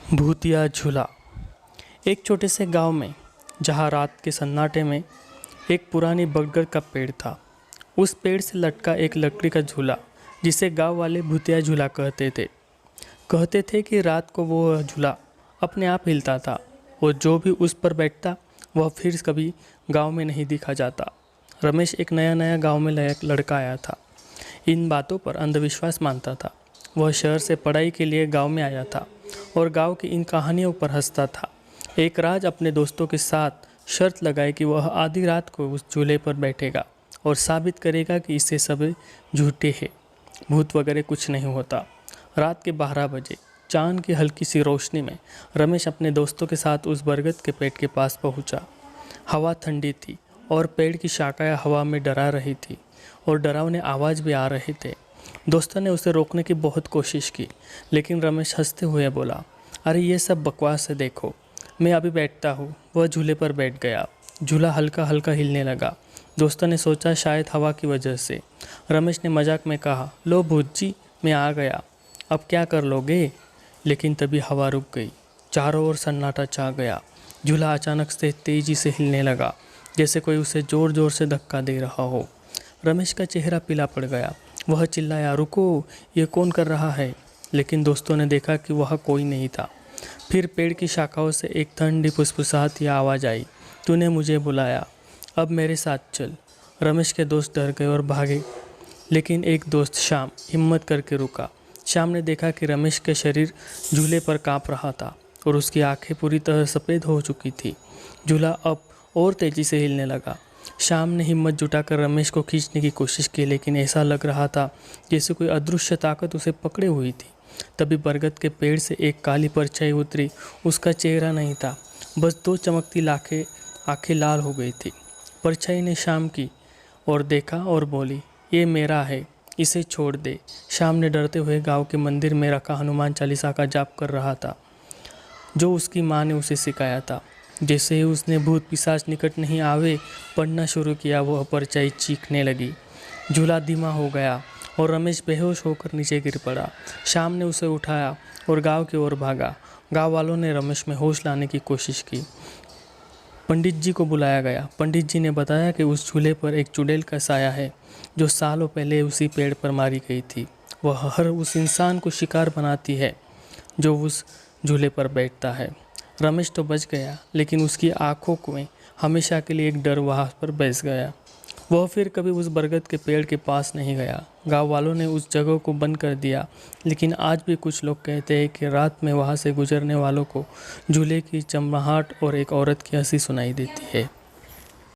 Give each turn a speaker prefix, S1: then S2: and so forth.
S1: भूतिया झूला। एक छोटे से गांव में जहां रात के सन्नाटे में एक पुरानी बरगद का पेड़ था। उस पेड़ से लटका एक लकड़ी का झूला जिसे गांव वाले भूतिया झूला कहते थे कि रात को वो झूला अपने आप हिलता था और जो भी उस पर बैठता वह फिर कभी गांव में नहीं दिखा जाता। रमेश एक नया गांव में लड़का आया था। इन बातों पर अंधविश्वास मानता था। वह शहर से पढ़ाई के लिए गांव में आया था और गांव की इन कहानियों पर हंसता था। एक रात अपने दोस्तों के साथ शर्त लगाई कि वह आधी रात को उस झूले पर बैठेगा और साबित करेगा कि इससे सब झूठे हैं, भूत वगैरह कुछ नहीं होता। रात के 12 बजे चांद की हल्की सी रोशनी में रमेश अपने दोस्तों के साथ उस बरगद के पेड़ के पास पहुंचा। हवा ठंडी थी और पेड़ की शाखाएं हवा में डरा रही थी और डरावने आवाज़ भी आ रहे थे। दोस्तों ने उसे रोकने की बहुत कोशिश की, लेकिन रमेश हंसते हुए बोला, अरे ये सब बकवास है, देखो मैं अभी बैठता हूँ। वह झूले पर बैठ गया। झूला हल्का हल्का हिलने लगा। दोस्तों ने सोचा शायद हवा की वजह से। रमेश ने मजाक में कहा, लो भूत जी, मैं आ गया, अब क्या कर लोगे। लेकिन तभी हवा रुक गई। चारों ओर सन्नाटा छा गया। झूला अचानक से तेजी से हिलने लगा, जैसे कोई उसे जोर जोर से धक्का दे रहा हो। रमेश का चेहरा पीला पड़ गया। वह चिल्लाया, रुको, ये कौन कर रहा है। लेकिन दोस्तों ने देखा कि वह कोई नहीं था। फिर पेड़ की शाखाओं से एक ठंडी फुसफुसाहट आवाज़ आई, तूने मुझे बुलाया, अब मेरे साथ चल। रमेश के दोस्त डर गए और भागे, लेकिन एक दोस्त श्याम हिम्मत करके रुका। श्याम ने देखा कि रमेश के शरीर झूले पर कांप रहा था और उसकी आंखें पूरी तरह सफ़ेद हो चुकी थी। झूला अब और तेज़ी से हिलने लगा। श्याम ने हिम्मत जुटाकर रमेश को खींचने की कोशिश की, लेकिन ऐसा लग रहा था जैसे कोई अदृश्य ताकत उसे पकड़े हुई थी। तभी बरगद के पेड़ से एक काली परछाई उतरी। उसका चेहरा नहीं था, बस 2 चमकती आंखें लाल हो गई थी। परछाई ने श्याम की और देखा और बोली, ये मेरा है, इसे छोड़ दे। श्याम ने डरते हुए गांव के मंदिर में रखा हनुमान चालीसा का जाप कर रहा था, जो उसकी माँ ने उसे सिखाया था। जैसे ही उसने भूत पिशाच निकट नहीं आवे पढ़ना शुरू किया, वह परछाई चीखने लगी। झूला धीमा हो गया और रमेश बेहोश होकर नीचे गिर पड़ा। श्याम ने उसे उठाया और गांव की ओर भागा। गांव वालों ने रमेश में होश लाने की कोशिश की। पंडित जी को बुलाया गया। पंडित जी ने बताया कि उस झूले पर एक चुड़ैल का साया है, जो सालों पहले उसी पेड़ पर मारी गई थी। वह हर उस इंसान को शिकार बनाती है जो उस झूले पर बैठता है। रमेश तो बच गया, लेकिन उसकी आंखों में हमेशा के लिए एक डर वहाँ पर बैस गया। वह फिर कभी उस बरगद के पेड़ के पास नहीं गया। गांव वालों ने उस जगह को बंद कर दिया, लेकिन आज भी कुछ लोग कहते हैं कि रात में वहाँ से गुजरने वालों को झूले की चमराहट और एक औरत की हंसी सुनाई देती है।